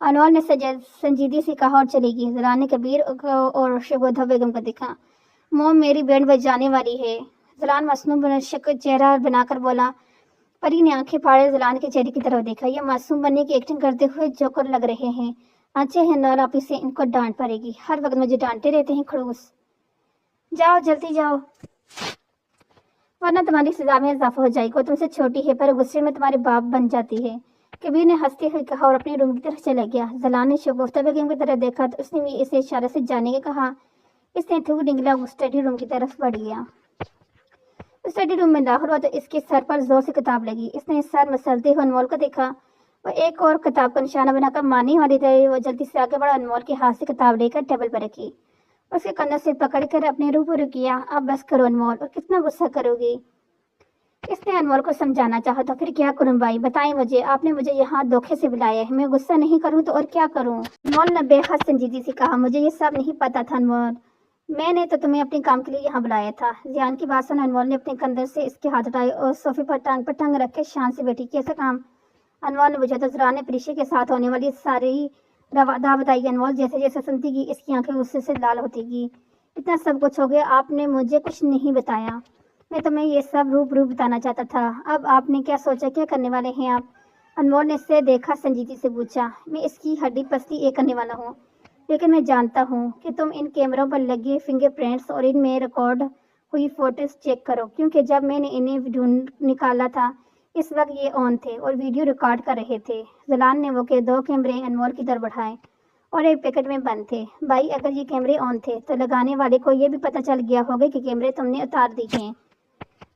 انور نے سنجیدگی سے کہا اور چلی گئی۔ زلان نے کبیر اور شگوفہ بیگم کو دیکھا۔ موم میری بینڈ بجانے والی ہے۔ زلان معصوم چہرہ بنا کر بولا۔ پری نے آنکھیں پھاڑے زلان کے چہرے کی طرف دیکھا۔ یہ معصوم بننے کی ایکٹنگ کرتے ہوئے جوکر لگ رہے ہیں۔ اچھے ہیں نور، آپ سے ان کو ڈانٹ پڑے گی، ہر وقت مجھے ڈانٹتے رہتے ہیں خڑوس۔ جاؤ جلدی جاؤ، ورنہ تمہاری سزا میں اضافہ ہو جائے گا۔ تم سے چھوٹی ہے پر غصے میں تمہارے باپ بن جاتی ہے، کبیر نے ہنستے ہوئے کہا اور اپنے روم کی طرف چلا گیا۔ زلان نے شگفتہ بیگم کی طرف دیکھا تو اس نے بھی اسے اشارے سے جانے کے کہا۔ اس نے تھوک نگلا اسٹڈی روم کی طرف بڑھ گیا۔ اسٹڈی روم میں داخل ہوا تو اس کے سر پر زور سے کتاب لگی۔ اس نے سر مسلتے ہوئے انمول کو دیکھا۔ وہ ایک اور کتاب کا نشانہ بنا کر مارنے والی تھی۔ وہ جلدی سے آگے بڑھا، انمول کے ہاتھ سے کتاب لے کر ٹیبل پر رکھی، اس کے کندھوں سے پکڑ کر اپنے روبرو کیا۔ اب بس کرو انمول، اور کتنا غصہ کرو گی؟ اس نے انمول کو سمجھانا چاہا تو پھر کیا کروں بھائی، بتائیں مجھے، آپ نے مجھے یہاں دھوکے سے بلایا ہے، میں غصہ نہیں کروں تو اور کیا کروں؟ انمول نے بے حد سنجیدگی سے کہا۔ مجھے یہ سب نہیں پتا تھا انمول، میں نے تو تمہیں اپنے کام کے لیے یہاں بلایا تھا۔ زیان کی بات سن انمول نے اپنے کندھے سے اس کے ہاتھ اٹھائے اور صوفے پر ٹانگ رکھ کے شان سے بیٹھی۔ کیسا کام؟ انمول نے پوچھا تو زلان نے پریشا کے ساتھ ہونے والی ساری روادا بتائی۔ انمول جیسے جیسے سنتی گئی اس کی آنکھیں غصے سے لال ہوتی گئی۔ اتنا سب کچھ ہو گیا، آپ نے مجھے کچھ نہیں بتایا، میں تمہیں یہ سب روبرو بتانا چاہتا تھا۔ اب آپ نے کیا سوچا، کیا کرنے والے ہیں آپ؟ انمول نے اسے دیکھا سنجیدگی سے پوچھا۔ میں اس کی ہڈی پسلی ایک کرنے والا ہوں، لیکن میں جانتا ہوں کہ تم ان کیمروں پر لگے فنگر پرنٹس اور ان میں ریکارڈ ہوئی فوٹوز چیک کرو، کیونکہ جب میں نے انہیں ڈھونڈ نکالا تھا اس وقت یہ آن تھے اور ویڈیو ریکارڈ کر رہے تھے۔ زلان نے وہ کے 2 کیمرے انمول کی طرف بڑھائے اور ایک پیکٹ میں بند تھے۔ بھائی اگر یہ کیمرے آن تھے تو لگانے والے کو یہ بھی پتہ چل گیا ہوگا کہ کیمرے تم نے اتار دی ہیں۔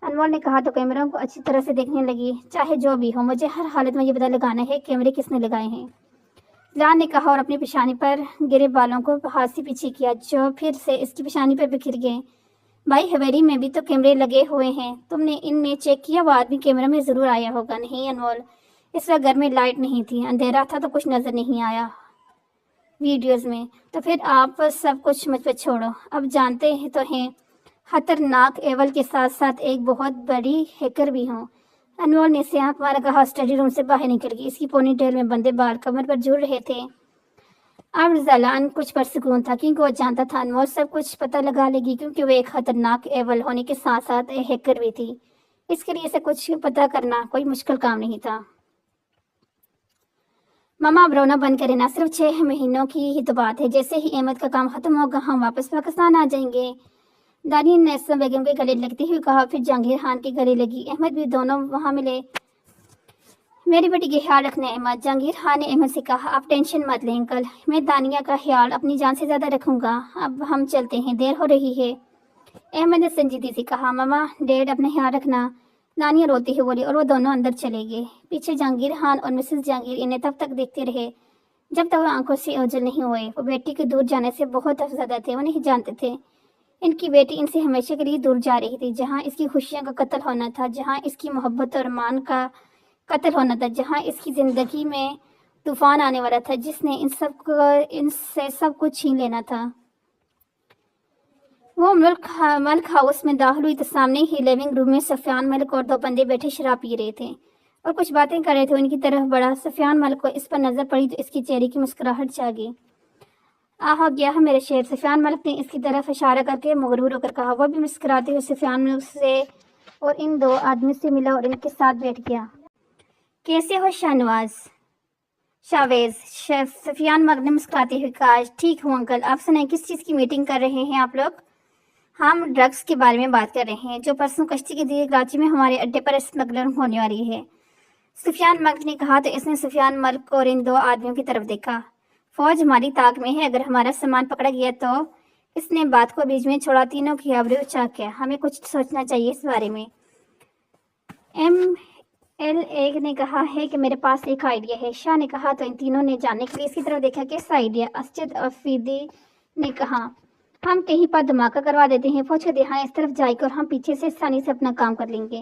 انمول نے کہا تو کیمروں کو اچھی طرح سے دیکھنے لگی۔ چاہے جو بھی ہو، مجھے ہر حالت میں یہ پتہ لگانا ہے کیمرے کس نے لگائے ہیں، زلان نے کہا اور اپنی پیشانی پر گرے بالوں کو ہاتھ سے پیچھے کیا جو پھر سے اس کی پیشانی پر بکھر گئے۔ بھائی حویلی میں بھی تو کیمرے لگے ہوئے ہیں، تم نے ان میں چیک کیا؟ وہ آدمی کیمرے میں ضرور آیا ہوگا۔ نہیں انمول، اس وقت گھر میں لائٹ نہیں تھی، اندھیرا تھا تو کچھ نظر نہیں آیا ویڈیوز میں۔ تو پھر آپ سب کچھ مجھ پر چھوڑو، اب جانتے ہیں تو ہیں خطرناک ایول کے ساتھ ساتھ ایک بہت بڑی ہیکر بھی ہوں۔ انمول نے اسے آنکھ مارا کہا۔ اسٹڈی روم سے باہر نکل گئی۔ اس کی پونی ٹیل میں بندے بال کمر پر جڑ رہے تھے۔ اب زلان کچھ پرسکون تھا کیونکہ وہ جانتا تھا انمول سب کچھ پتہ لگا لے گی، کیونکہ وہ ایک خطرناک ایول ہونے کے ساتھ ساتھ ہیکر بھی تھی۔ اس کے لیے اسے کچھ پتہ کرنا کوئی مشکل کام نہیں تھا۔ ماما اب رونا بند کرے، نہ صرف 6 مہینوں کی ہی تو بات ہے، جیسے ہی احمد کا کام ختم ہوگا ہم واپس پاکستان آ جائیں گے، دانی نے اسلم بیگم کے گلے لگتے ہوئے کہا۔ پھر جہانگیر خان کے گلے لگی۔ احمد بھی دونوں وہاں ملے۔ میری بیٹی کا خیال رکھنا احمد، جہانگیر خان نے احمد سے کہا۔ آپ ٹینشن مت لیں انکل، میں دانیہ کا خیال اپنی جان سے زیادہ رکھوں گا۔ اب ہم چلتے ہیں، دیر ہو رہی ہے، احمد نے سنجیدگی سے کہا۔ ماما ڈیڈ اپنا خیال رکھنا، دانیہ روتی ہوئی بولی اور وہ دونوں اندر چلے گئے۔ پیچھے جہانگیر خان اور مسز جہانگیر انہیں تب تک دیکھتے رہے جب تک وہ آنکھوں سے اوجھل نہیں ہوئے۔ وہ بیٹی کے دور جانے سے بہت افسردہ تھے۔ وہ نہیں جانتے تھے ان کی بیٹی ان سے ہمیشہ کے لیے دور جا رہی تھی، جہاں اس کی خوشیاں کا قتل ہونا تھا، جہاں اس کی محبت اور ارمان کا قتل ہونا تھا، جہاں اس کی زندگی میں طوفان آنے والا تھا جس نے ان سے سب کچھ چھین لینا تھا۔ وہ ملک ہاؤس میں داخل ہوئی تو سامنے ہی لیونگ روم میں سفیان ملک اور 2 بندے بیٹھے شراب پی رہے تھے اور کچھ باتیں کر رہے تھے۔ ان کی طرف بڑھا۔ سفیان ملک کو اس پر نظر پڑی تو اس کے چہرے کی مسکراہٹ چھا گئی۔ ہو گیا ہے میرے شیر، سفیان ملک نے اس کی طرف اشارہ کر کے مغرور ہو کر کہا۔ وہ بھی مسکراتے ہوئے سفیان ملک سے اور ان 2 آدمیوں سے ملا اور ان کے ساتھ بیٹھ گیا۔ کیسے ہو شاویز؟ سفیان ملک نے مسکراتے ہوئے کہا۔ ٹھیک ہوں انکل، آپ سنائیں کس چیز کی میٹنگ کر رہے ہیں آپ لوگ؟ ہم ڈرگس کے بارے میں بات کر رہے ہیں جو پرسوں کشتی کے ذریعے کراچی میں ہمارے اڈے پر اسمگلر ہونے والی ہے، سفیان ملک نے کہا۔ تو اس نے سفیان ملک اور ان 2 آدمیوں کی طرف دیکھا۔ فوج ہماری طاق میں ہے، اگر ہمارا سامان پکڑا گیا تو اس نے بات کو بیچ میں چھوڑا۔ تینوں کی آبرو چاک ہے، ہمیں کچھ سوچنا چاہیے اس بارے میں۔ MLA نے کہا ہے کہ میرے پاس ایک آئیڈیا ہے، شاہ نے کہا۔ تو ان تینوں نے جاننے کے لیے اس کی طرف دیکھا۔ کیسا آئیڈیا؟ اسجد افریدی نے کہا۔ ہم کہیں پر دھماکہ کروا دیتے ہیں، فوج کا دھیان اس طرف جائے گا اور ہم پیچھے سے آسانی سے اپنا کام کر لیں گے۔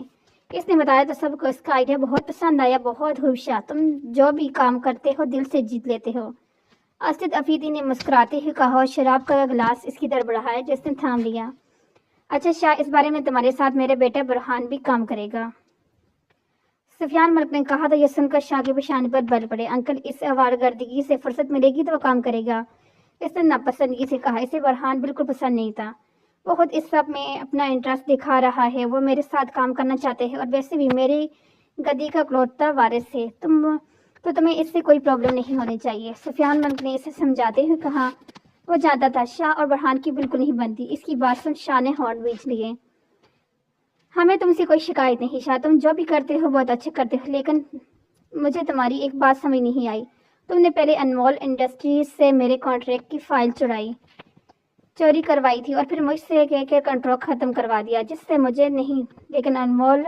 اس نے بتایا تو سب کو اس کا آئیڈیا بہت پسند آیا۔ بہت خوب شاہ، تم جو بھی کام کرتے ہو دل سے جیت لیتے ہو، اسجد افریدی نے مسکراتے ہوئے کہا اور شراب کا گلاس اس کی طرف بڑھایا جس نے تھام لیا۔ اچھا شاہ، اس بارے میں تمہارے ساتھ میرا بیٹا برہان بھی کام کرے گا۔ سفیان ملک نے کہا تو یہ سن کر شاہ کی پیشانی پر بل پڑے۔ انکل اس آوارگردگی سے فرصت ملے گی تو وہ کام کرے گا۔ اس نے ناپسندگی سے کہا۔ اسے برہان بالکل پسند نہیں تھا۔ وہ خود اس سب میں اپنا انٹرسٹ دکھا رہا ہے۔ وہ میرے ساتھ کام کرنا چاہتے ہیں اور ویسے بھی میری گدی کا اکلوتا وارث ہے۔ تمہیں اس سے کوئی پرابلم نہیں ہونی چاہیے۔ سفیان ملک نے اسے سمجھاتے ہوئے کہا۔ وہ جانتا تھا شاہ اور برہان کی بالکل نہیں بنتی۔ اس کی بات سن شاہ نے ہارن بیچ لیے۔ ہمیں تم سے کوئی شکایت نہیں شاہ، تم جو بھی کرتے ہو بہت اچھے کرتے ہو، لیکن مجھے تمہاری ایک بات سمجھ نہیں آئی۔ تم نے پہلے انمول انڈسٹریز سے میرے کانٹریکٹ کی فائل چوری کروائی تھی اور پھر مجھ سے کہہ کے کنٹریکٹ ختم کروا دیا، جس سے مجھے نہیں لیکن انمول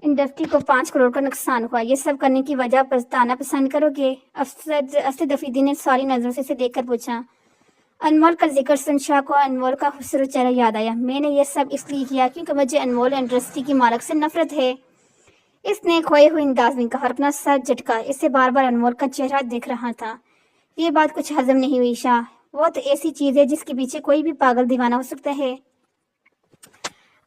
انڈسٹری کو 5 کروڑ کا نقصان ہوا۔ یہ سب کرنے کی وجہ بتانا پسند کرو گے؟ اسد افریدی نے ساری نظروں سے اسے دیکھ کر پوچھا۔ انمول کا ذکر سن شاہ کو انمول کا خوبصورت چہرہ یاد آیا۔ میں نے یہ سب اس لیے کیا کیونکہ مجھے انمول انڈسٹری کی مالک سے نفرت ہے، اس نے کھوئے ہوئے انداز میں کہا اور اپنا سر جھٹکا۔ اسے بار بار انمول کا چہرہ دیکھ رہا تھا۔ یہ بات کچھ ہضم نہیں ہوئی شاہ، وہ تو ایسی چیز ہے جس کے پیچھے کوئی بھی پاگل دیوانہ ہو سکتا ہے۔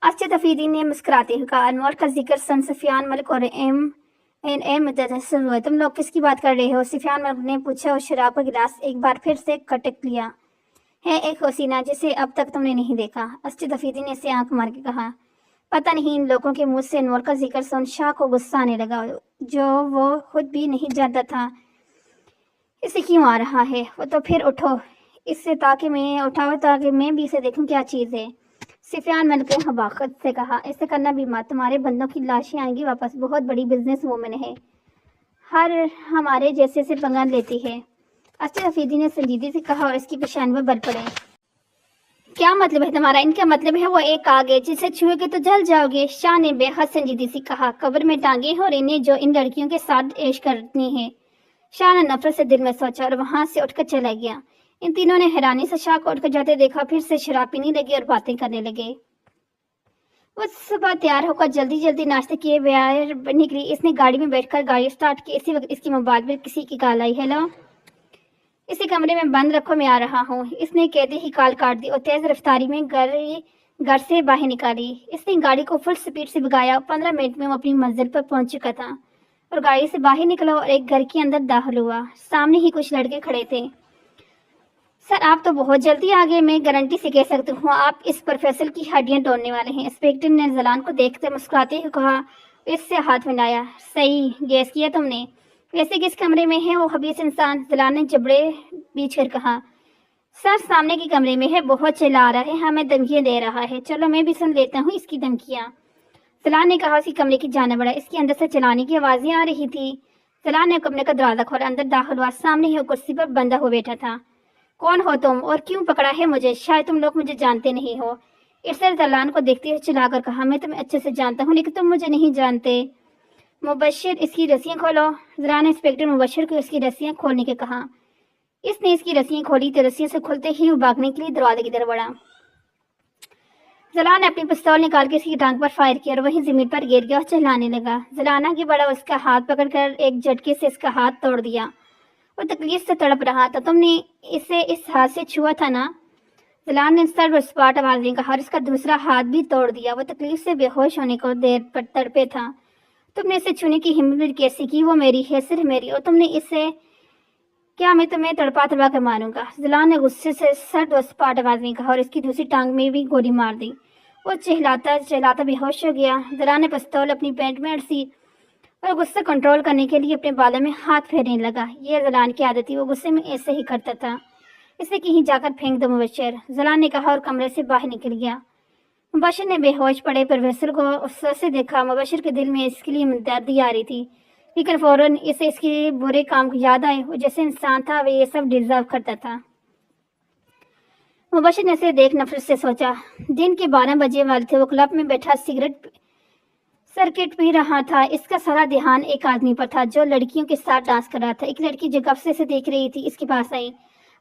اسد افریدی نے مسکراتے ہوئے کہا۔ انمول کا ذکر سن سفیان ملک اور ایم متاثر ہوئے۔ تم لوگ کس کی بات کر رہے ہو؟ سفیان ملک نے پوچھا اور شراب کا گلاس ایک بار پھر سے کٹک لیا۔ ہے ایک حسینہ جسے اب تک تم نے نہیں دیکھا، اسد افریدی نے اسے آنکھ مار کے کہا۔ پتہ نہیں ان لوگوں کے منہ سے انمول کا ذکر سن شاہ کو غصہ آنے لگا، جو وہ خود بھی نہیں جانتا تھا اسے کیوں آ رہا ہے۔ وہ تو پھر اٹھاؤ تاکہ میں بھی اسے دیکھوں کیا چیز ہے۔ سفیان ملک نے حماقت سے کہا۔ ایسے کرنا بھی مت، تمہارے بندوں کی لاشیں آئیں گی واپس، بہت بڑی بزنس وومن ہے، ہر ہمارے جیسے سے پنگا لیتی ہے۔ اسد افریدی نے سنجیدگی سے کہا اور اس کی پیشانی پر بل پڑے۔ کیا مطلب ہے تمہارا؟ ان کا مطلب ہے وہ ایک آگ ہے جسے چھوئے گے تو جل جاؤ گے، شاہ نے بے حد سنجیدگی سے کہا۔ قبر میں ٹانگیں اور انہیں جو ان لڑکیوں کے ساتھ عیش کرنی ہے، شاہ نے نفرت سے دل میں سوچا اور وہاں سے اٹھ کر چلا گیا۔ ان تینوں نے حیرانی سے شاہ کو اٹھ کر جاتے دیکھا، پھر سے شراب پینے لگے اور باتیں کرنے لگے۔ وہ صبح تیار ہو کر جلدی ناشتے کیے باہر نکلی۔ اس نے گاڑی میں بیٹھ کر گاڑی سٹارٹ کی۔ اسی وقت اس کی موبائل پر کسی کی کال آئی۔ ہیلو، اسے کمرے میں بند رکھو، میں آ رہا ہوں۔ اس نے کہتے ہی کال کاٹ دی اور تیز رفتاری میں گھر سے باہر نکالی۔ اس نے گاڑی کو فل سپیڈ سے بھگایا۔ 15 منٹ میں وہ اپنی منزل پر پہنچ چکا تھا اور گاڑی سے باہر نکلا اور ایک گھر کے اندر داخل ہوا۔ سامنے ہی کچھ لڑکے کھڑے تھے۔ سر آپ تو بہت جلدی آ گئے، میں گارنٹی سے کہہ سکتی ہوں آپ اس پروفیسر کی ہڈیاں توڑنے والے ہیں۔ انسپکٹر نے زلان کو دیکھتے مسکراتے ہوئے کہا، اس سے ہاتھ ملایا۔ صحیح گیس کیا تم نے۔ ویسے کس کمرے میں ہے وہ خبیث انسان؟ زلان نے جبڑے بیچ کر کہا۔ سر سامنے کے کمرے میں ہے، بہت چلا رہا ہے، ہمیں دھمکیاں دے رہا ہے۔ چلو میں بھی سن لیتا ہوں اس کی دھمکیاں، زلان نے کہا۔ اسی کمرے کی جانب بڑھا۔ اس کے اندر سے چلانے کی آوازیں آ رہی تھی۔ زلان نے کمرے کا دروازہ کھولا، اندر داخل ہوا۔ سامنے ہی وہ کرسی پر بندہ ہو بیٹھا تھا۔ کون ہو تم اور کیوں پکڑا ہے مجھے؟ شاید تم لوگ مجھے جانتے نہیں ہو۔ اس نے زلان کو دیکھتے ہوئے چلا کر کہا، میں تمہیں اچھے سے جانتا ہوں لیکن تم مجھے نہیں جانتے۔ مبشر اس کی رسیاں کھولو۔ زلان نے انسپکٹر مبشر کو اس کی رسیاں کھولنے کے کہا۔ اس نے اس کی رسیاں کھولی تو رسیاں سے کھلتے ہی وہ بھاگنے کے لیے دروازے کی طرف بڑھا۔ زلان نے اپنی پستول نکال کے اس کی ٹانگ پر فائر کیا اور وہیں زمین پر گر گیا اور چلانے لگا۔ زلان آگے بڑھا، اس کا ہاتھ پکڑ کر ایک جھٹکے سے اس کا ہاتھ توڑ دیا۔ وہ تکلیف سے تڑپ رہا تھا۔ تم نے اسے اس ہاتھ سے چھوا تھا نا؟ زلان نے سر اور سپاٹ آواز میں کہا اور اس کا دوسرا ہاتھ بھی توڑ دیا۔ وہ تکلیف سے بے ہوش ہونے کو دیر پر تڑپے تھا۔ تم نے اسے چھونے کی ہمت کیسی کی؟ وہ میری ہے، صرف میری، اور تم نے اسے کیا میں تمہیں تڑپا کر ماروں گا؟ زلان نے غصے سے سرد اور سپاٹ آواز میں کہا اور اس کی دوسری ٹانگ میں بھی گولی مار دی۔ وہ چہلاتا بے ہوش ہو گیا۔ زلان نے پستول اپنی پینٹ میں اڑسی اور غصہ کنٹرول کرنے کے لیے اپنے بالوں میں ہاتھ پھیرنے لگا۔ یہ زلان کی عادت تھی، وہ غصے میں ایسے ہی کرتا تھا۔ اسے کہیں جا کر پھینک دو مبشر، زلان نے کہا اور کمرے سے باہر نکل گیا۔ مبشر نے بے ہوش پڑے پروفیسر کو افسوس سے دیکھا۔ مبشر کے دل میں اس کے لیے ہمدردی آ رہی تھی، لیکن فوراً اسے اس کے برے کام یاد آئے۔ وہ جیسے انسان تھا وہ یہ سب ڈیزرو کرتا تھا۔ مبشر نے اسے دیکھ نفرت سے سوچا۔ دن کے 12 بجے والے تھے۔ وہ کلب میں بیٹھا سرکٹ پی رہا تھا۔ اس کا سارا دھیان ایک آدمی پر تھا جو لڑکیوں کے ساتھ ڈانس کر رہا تھا۔ ایک لڑکی جو کب سے اسے دیکھ رہی تھی اس کے پاس آئی۔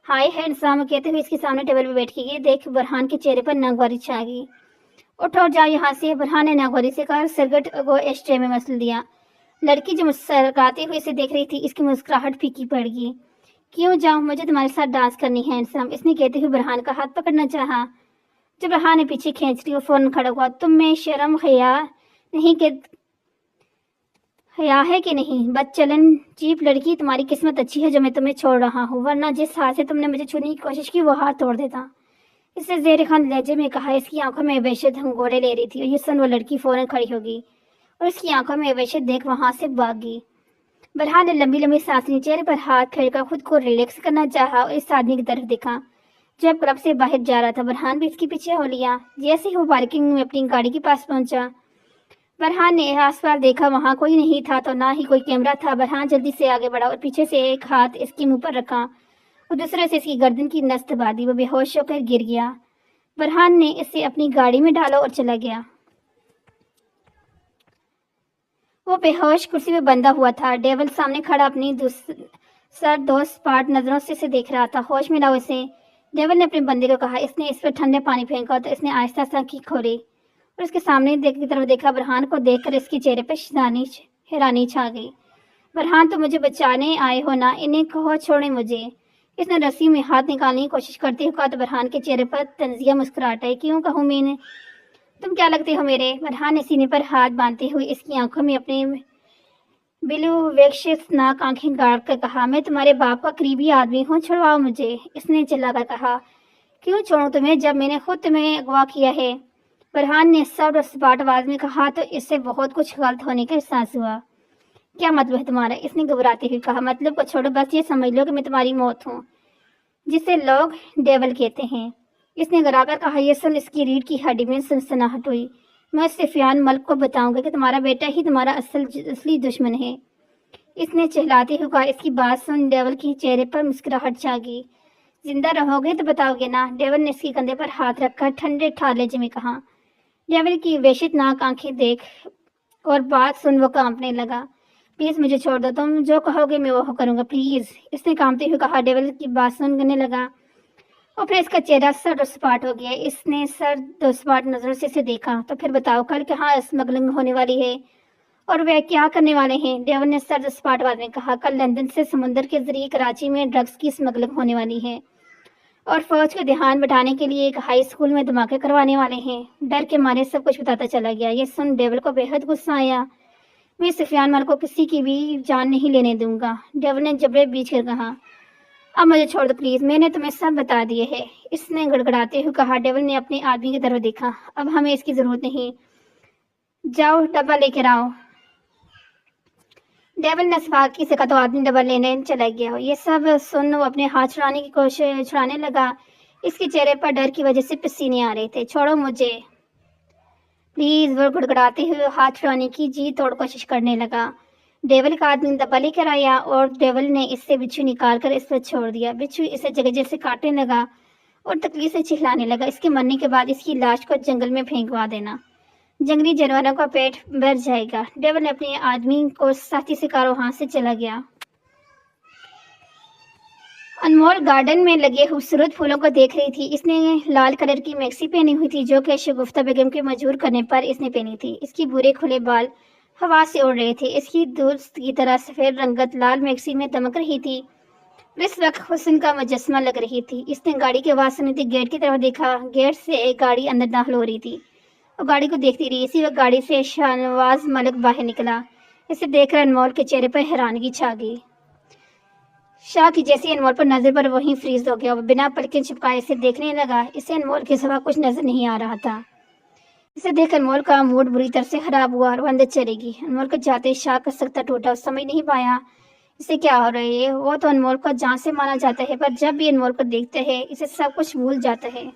ہائے ہینڈسم کہتے ہوئے اس کے سامنے ٹیبل پہ بیٹھ گئی۔ دیکھ، برہان کے چہرے پر ناگواری چھا گئی۔ اٹھو جاؤ یہاں سے، برہان نے ناگواری سے کہا، سرکٹ کو ایشٹرے میں مسل دیا۔ لڑکی جو مسکراتے ہوئے اسے دیکھ رہی تھی، اس کی مسکراہٹ پھیکی پڑ گئی۔ کیوں جاؤں؟ مجھے تمہارے ساتھ ڈانس کرنی ہے ہینڈسم، اس نے کہتے ہوئے برہان کا ہاتھ پکڑنا چاہا۔ جب برہان نے پیچھے کھینچ لی، وہ فوراً کھڑا ہوا۔ تم میں شرم حیا نہیں کہ حیا ہے کہ نہیں؟ بد چلن چیپ لڑکی، تمہاری قسمت اچھی ہے جو میں تمہیں چھوڑ رہا ہوں، ورنہ جس ہاتھ سے تم نے مجھے چھونے کی کوشش کی وہ ہاتھ توڑ دیتا، اس نے زیر خند لہجے میں کہا۔ اس کی آنکھوں میں وحشت ہنگوڑے لے رہی تھی، اور یہ سن وہ لڑکی فوراً کھڑی ہو گئی اور اس کی آنکھوں میں وحشت دیکھ وہاں سے بھاگ گئی۔ برہان نے لمبی لمبی سانس لی، چہرے پر ہاتھ پھیر کر خود کو ریلیکس کرنا چاہا اور اس آدمی کی طرف دیکھا جب کلب سے باہر جا رہا تھا۔ برہان بھی اس کے پیچھے ہو لیا۔ جیسے ہی وہ پارکنگ میں اپنی گاڑی کے پاس پہنچا، برہان نے آس پاس دیکھا، وہاں کوئی نہیں تھا تو نہ ہی کوئی کیمرہ تھا۔ برہان جلدی سے آگے بڑھا اور پیچھے سے ایک ہاتھ اس کے منہ پر رکھا اور دوسرے سے اس کی گردن کی نس دبا دی۔ وہ بے ہوش ہو کر گر گیا۔ برہان نے اسے اپنی گاڑی میں ڈالا اور چلا گیا۔ وہ بے ہوش کرسی میں بندھا ہوا تھا۔ ڈیول سامنے کھڑا اپنی سر دو سپاٹ نظروں سے اسے دیکھ رہا تھا۔ ہوش میں لاؤ اسے، ڈیول نے اپنے بندے کو کہا۔ اس نے اس پر ٹھنڈے پانی پھینکا تو اس نے آہستہ سے آنکھیں کھولی اور اس کے سامنے کی طرف دیکھا۔ برہان کو دیکھ کر اس کے چہرے پر حیرانی چھا گئی۔ برہان، تم مجھے بچانے آئے ہو نا؟ انہیں کہو چھوڑیں مجھے۔ اس نے رسی میں ہاتھ نکالنے کی کوشش کرتے ہوئے کہا تو برہان کے چہرے پر طنزیہ مسکراہٹ آئی۔ کیوں کہوں میں نے؟ تم کیا لگتے ہو میرے؟ برہان نے سینے پر ہاتھ باندھتے ہوئے اس کی آنکھوں میں اپنے بلو ویکشس ناک آنکھیں گاڑ کر کہا۔ میں تمہارے باپ کا قریبی آدمی ہوں، چھڑواؤ مجھے، اس نے چلا کر کہا۔ کیوں چھوڑوں تمہیں جب میں نے خود تمہیں اغوا کیا ہے؟ برہان نے سخت اور سپاٹ آواز میں کہا تو اس سے بہت کچھ غلط ہونے کا احساس ہوا۔ کیا مطلب ہے تمہارا؟ اس نے گھبراتے ہوئے کہا۔ مطلب کو چھوڑو، بس یہ سمجھ لو کہ میں تمہاری موت ہوں، جسے لوگ ڈیول کہتے ہیں، اس نے گھبرا کر کہا۔ یہ سن اس کی ریڑھ کی ہڈی میں سنسناہٹ ہوئی۔ میں سفیان ملک کو بتاؤں گا کہ تمہارا بیٹا ہی تمہارا اصلی دشمن ہے، اس نے چہلاتے ہوئے کہا۔ اس کی بات سن ڈیول کے چہرے پر مسکراہٹ چھا گئی۔ زندہ رہو گے تو بتاؤ گے نا؟ ڈیول نے اس کے کندھے پر ہاتھ رکھ کر ٹھنڈے ٹھار لہجے میں کہا۔ ڈیول کی وحشت ناک آنکھیں دیکھ اور بات سن وہ کانپنے لگا۔ پلیز مجھے چھوڑ دو، تم جو کہو گے میں وہ کروں گا، پلیز، اس نے کانپتے ہوئے کہا۔ ڈیول کی بات سننے لگا اور پھر اس کا چہرہ سرد اور سپاٹ ہو گیا۔ اس نے سرد اور سپاٹ نظروں سے اسے دیکھا۔ تو پھر بتاؤ، کل کہاں اسمگلنگ ہونے والی ہے اور وہ کیا کرنے والے ہیں؟ ڈیول نے سرد اور سپاٹ آواز میں کہا۔ کل لندن سے سمندر کے ذریعے کراچی میں ڈرگس کی اسمگلنگ ہونے والی ہے اور فوج کا دھیان بٹھانے کے لیے ایک ہائی اسکول میں دھماکے کروانے والے ہیں۔ ڈر کے مارے سب کچھ بتاتا چلا گیا۔ یہ سن ڈیول کو بے حد غصہ آیا۔ میں سفیان ملک کو کسی کی بھی جان نہیں لینے دوں گا، ڈیول نے جبڑے بیچ کر کہا۔ اب مجھے چھوڑ دو پلیز، میں نے تمہیں سب بتا دیے ہے، اس نے گڑگڑاتے ہوئے کہا۔ ڈیول نے اپنے آدمی کی طرف دیکھا۔ اب ہمیں اس کی ضرورت نہیں، جاؤ ڈبہ لے کر آؤ۔ ڈیول نے سفاکی سے کہا تو آدمی ڈبہ لینے چلا گیا۔ یہ سب سن وہ اپنے ہاتھ چھڑانے لگا۔ اس کے چہرے پر ڈر کی وجہ سے پسینے آ رہے تھے۔ چھوڑو مجھے پلیز، وہ گڑگڑاتے ہوئے ہاتھ چھڑانے کی جی توڑ کوشش کرنے لگا۔ ڈیول کا آدمی ڈبہ لے کر آیا اور ڈیول نے اس سے بچھو نکال کر اس پر چھوڑ دیا۔ بچھو اسے جگہ جگہ سے کاٹنے لگا اور تکلیف سے چہلانے لگا۔ اس کے مرنے کے بعد اس کی لاش کو جنگل میں پھینکوا دینا، جنگلی جانوروں کا پیٹ بھر جائے گا۔ ڈیول نے اپنے آدمی کو سختی سے کہا اور وہاں سے چلا گیا۔ انمول گارڈن میں لگے خوبصورت پھولوں کو دیکھ رہی تھی۔ اس نے لال کلر کی میکسی پہنی ہوئی تھی جو کہ شگفتہ بیگم کے مجبور کرنے پر اس نے پہنی تھی۔ اس کی بھورے کھلے بال ہوا سے اڑ رہے تھے۔ اس کی دوست کی طرح سفید رنگت لال میکسی میں دمک رہی تھی اور اس وقت حسن کا مجسمہ لگ رہی تھی۔ اس نے گاڑی کی آواز سنی تھی، گیٹ کی طرف دیکھا۔ گیٹ سے ایک گاڑی اندر داخل ہو رہی تھی اور گاڑی کو دیکھتی رہی۔ اسی وقت گاڑی سے شاہنواز ملک باہر نکلا۔ اسے دیکھ کر انمول کے چہرے پر حیرانگی چھا گئی۔ شاہ کی جیسی انمول پر نظر پر وہیں فریز ہو گیا۔ وہ بنا پلکیں جھپکائے اسے دیکھنے لگا۔ اسے انمول کے سوا کچھ نظر نہیں آ رہا تھا۔ اسے دیکھ انمول کا موڈ بری طرح سے خراب ہوا اور وہ اندر چلے گی۔ انمول کو جاتے شاہ کا سکتہ ٹوٹا اور سمجھ نہیں پایا اسے کیا ہو رہا ہے۔ وہ تو انمول کو جان سے مانا جاتا ہے پر جب بھی انمول کو دیکھتا ہے اسے سب کچھ بھول جاتا ہے۔